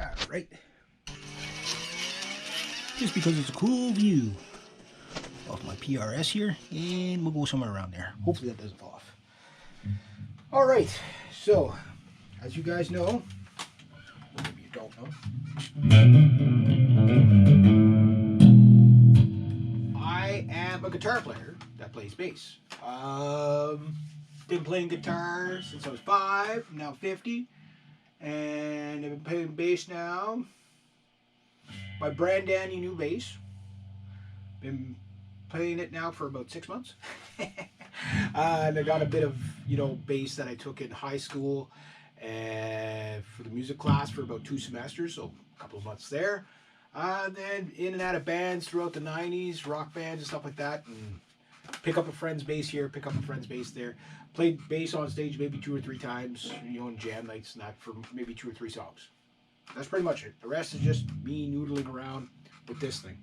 Alright. Just because it's a cool view of my PRS here, and we'll go somewhere around there. Hopefully that doesn't fall off. Alright, so as you guys know, or maybe you don't know, I am a guitar player that plays bass. Been playing guitar since I was 5, I'm now 50, and I've been playing bass now. My brand dandy new bass. Been playing it now for about 6 months. And I got a bit of, bass that I took in high school for the music class for about 2 semesters, so a couple of months there. Then in and out of bands throughout the 90s, rock bands and stuff like that. And pick up a friend's bass here, pick up a friend's bass there. Played bass on stage maybe 2 or 3 times, in jam nights and that for maybe 2 or 3 songs. That's pretty much it. The rest is just me noodling around with this thing,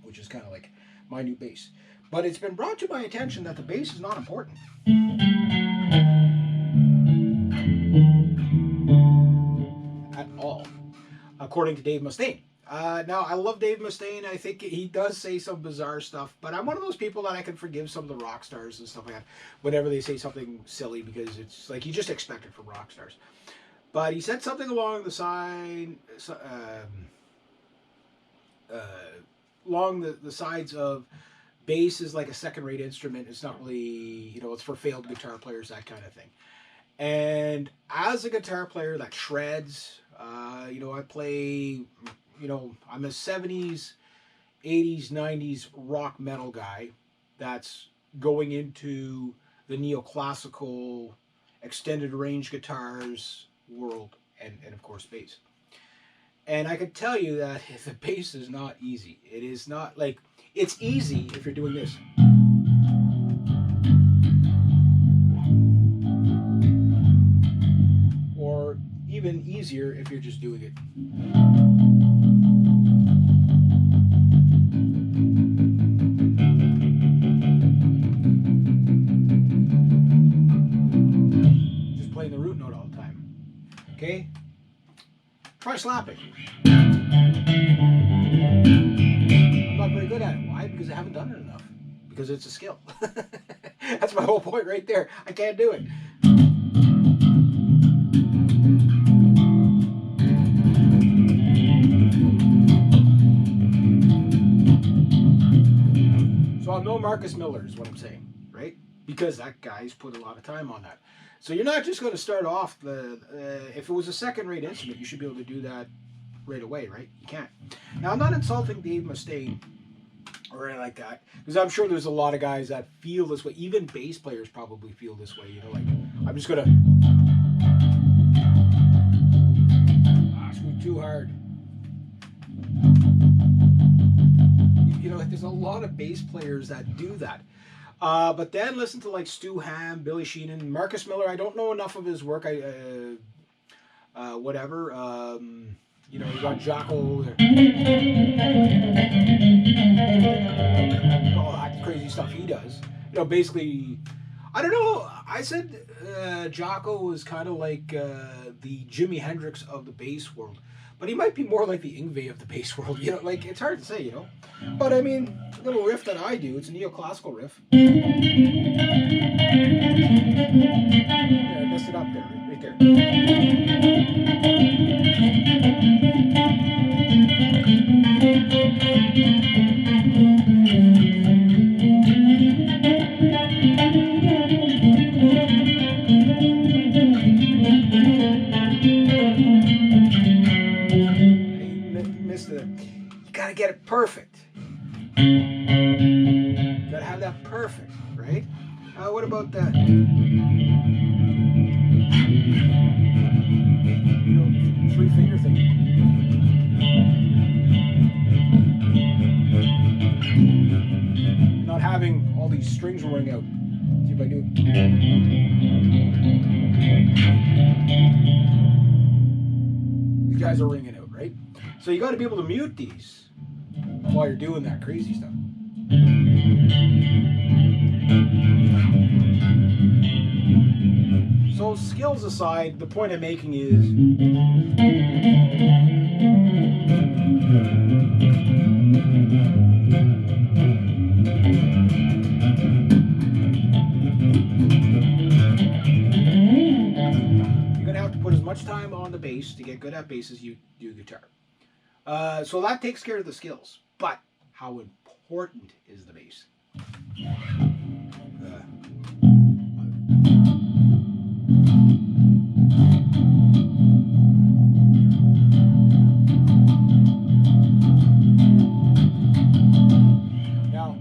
which is kind of like my new bass. But it's been brought to my attention that the bass is not important. At all, according to Dave Mustaine. Now, I love Dave Mustaine. I think he does say some bizarre stuff, but I'm one of those people that I can forgive some of the rock stars and stuff like that whenever they say something silly, because it's like you just expect it from rock stars. But he said something along the sides of bass is like a second-rate instrument. It's not really, it's for failed guitar players, that kind of thing. And as a guitar player that shreds, I play, I'm a 70s, 80s, 90s rock metal guy that's going into the neoclassical extended range guitars world, and of course bass. And I can tell you that the bass is not easy. It is not like, it's easy if you're doing this. Or even easier if you're just doing it. Just playing the root note all the time. Okay? Try slapping. I'm not very good at it. Why? Because I haven't done it enough. Because it's a skill. That's my whole point right there. I can't do it. So I'm no Marcus Miller is what I'm saying, right? Because that guy's put a lot of time on that. So you're not just going to start off if it was a second-rate instrument, you should be able to do that right away, right? You can't. Now, I'm not insulting Dave Mustaine or anything like that, because I'm sure there's a lot of guys that feel this way. Even bass players probably feel this way, like, I'm just going to screw too hard. There's a lot of bass players that do that. But then listen to like Stu Hamm, Billy Sheehan, Marcus Miller. I don't know enough of his work. Whatever. You got Jocko. All that crazy stuff he does. Basically, I don't know. I said Jocko was kind of like the Jimi Hendrix of the bass world. But he might be more like the Yngwie of the bass world, like, it's hard to say, But I mean, the little riff that I do, it's a neoclassical riff. There, I messed it up there, right there. You gotta get it perfect. You gotta have that perfect, right? What about that? 3-finger thing. Not having all these strings rolling out. See if I do it. These guys are ringing out, right? So you got to be able to mute these while you're doing that crazy stuff. So skills aside, the point I'm making is on the bass to get good at bass is you do guitar. So that takes care of the skills. But how important is the bass? Now,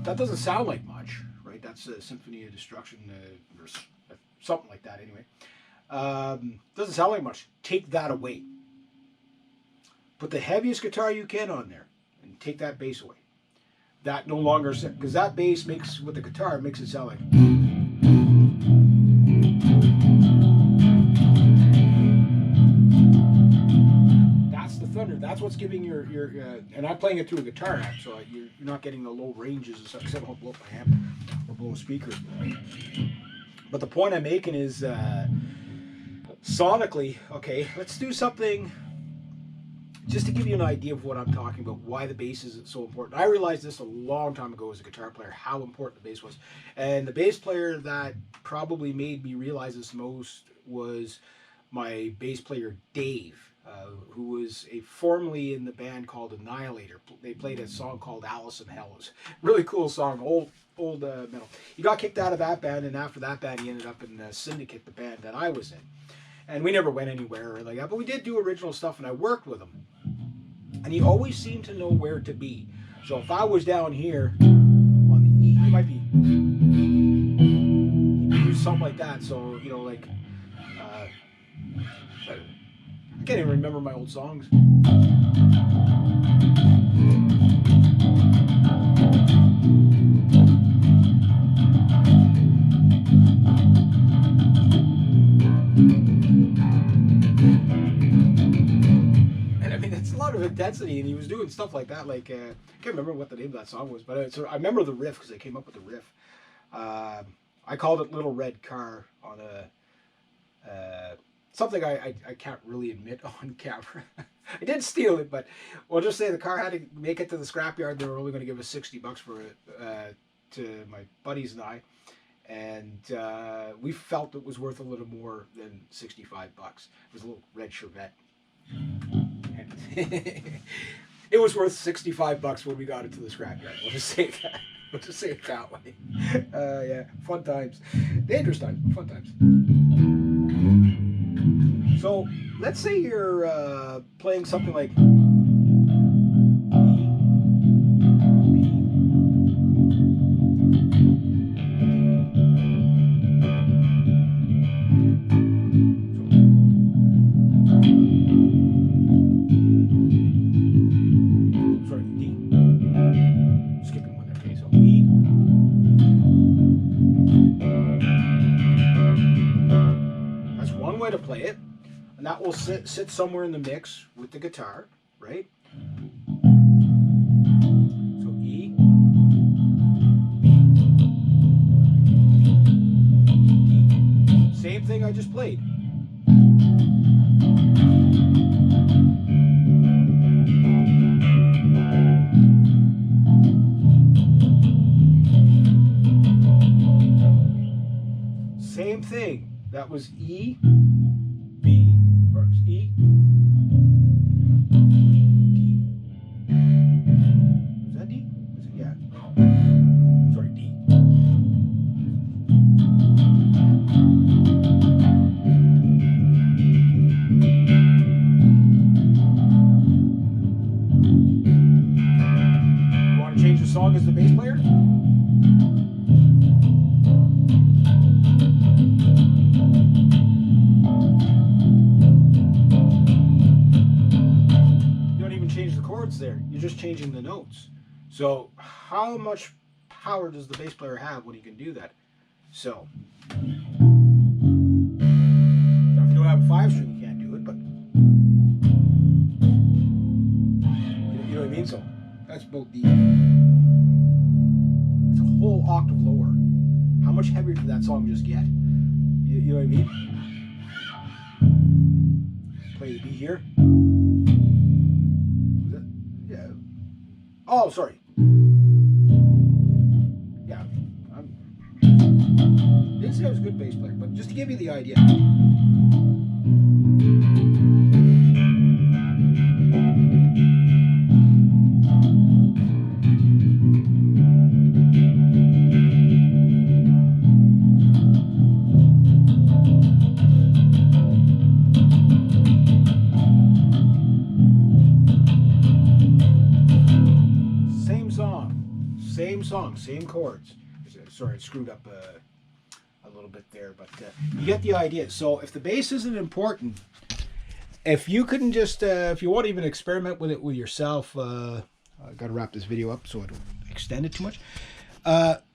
that doesn't sound like much, right? That's a Symphony of Destruction or something like that anyway. Doesn't sound like much. Take that away. Put the heaviest guitar you can on there and take that bass away. That no longer, because that bass makes, with the guitar, makes it sound like. That's the thunder. That's what's giving your and I'm playing it through a guitar amp, so you're not getting the low ranges and stuff, except I'll blow up my amp or blow a speaker. But the point I'm making is, sonically, okay, let's do something just to give you an idea of what I'm talking about, why the bass is so important. I realized this a long time ago as a guitar player, how important the bass was. And the bass player that probably made me realize this most was my bass player, Dave, who was formerly in the band called Annihilator. They played a song called Alice in Hell. It was a really cool song, old metal. He got kicked out of that band, and after that band, he ended up in Syndicate, the band that I was in. And we never went anywhere or like that, but we did do original stuff, and I worked with him. And he always seemed to know where to be. So if I was down here on the E, he might be, he'd do something like that. So, you know, like, I can't even remember my old songs. Of intensity, and he was doing stuff like that. Like I can't remember what the name of that song was, but I remember the riff because I came up with the riff. I called it "Little Red Car" on a something I can't really admit on camera. I did steal it, but we'll just say the car had to make it to the scrapyard. They were only going to give us $60 for it to my buddies and I, and we felt it was worth a little more than $65. It was a little red Chevette. It was worth $65 when we got it to the scrapyard. We'll just say that. We'll just say it that way. Yeah, fun times, dangerous times, fun times. So let's say you're playing something like to play it, and that will sit somewhere in the mix with the guitar, right? So E, D, same thing I just played. Same thing. That was E, B, or E, D. Was that D? Was it? Yeah. Sorry, D. You want to change the song as the bass player? There, you're just changing the notes. So how much power does the bass player have when he can do that? So if you don't have a 5-string, you can't do it, but you know what I mean. So that's both the, it's a whole octave lower. How much heavier did that song just get? You know what I mean? Play the B here. Oh, sorry. Yeah, didn't say I was a good bass player, but just to give you the idea. song, same chords. Sorry, I screwed up a little bit there, but you get the idea. So if the bass isn't important, if you couldn't just, if you want to even experiment with it with yourself, I got to wrap this video up so I don't extend it too much.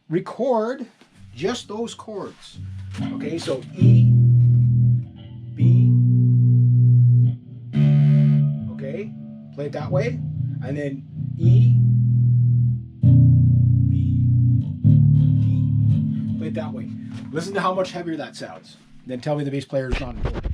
Record just those chords. Okay, so E, B, okay, play it that way, and then E, B, D, play it that way. Listen to how much heavier that sounds. Then tell me the bass player is not important.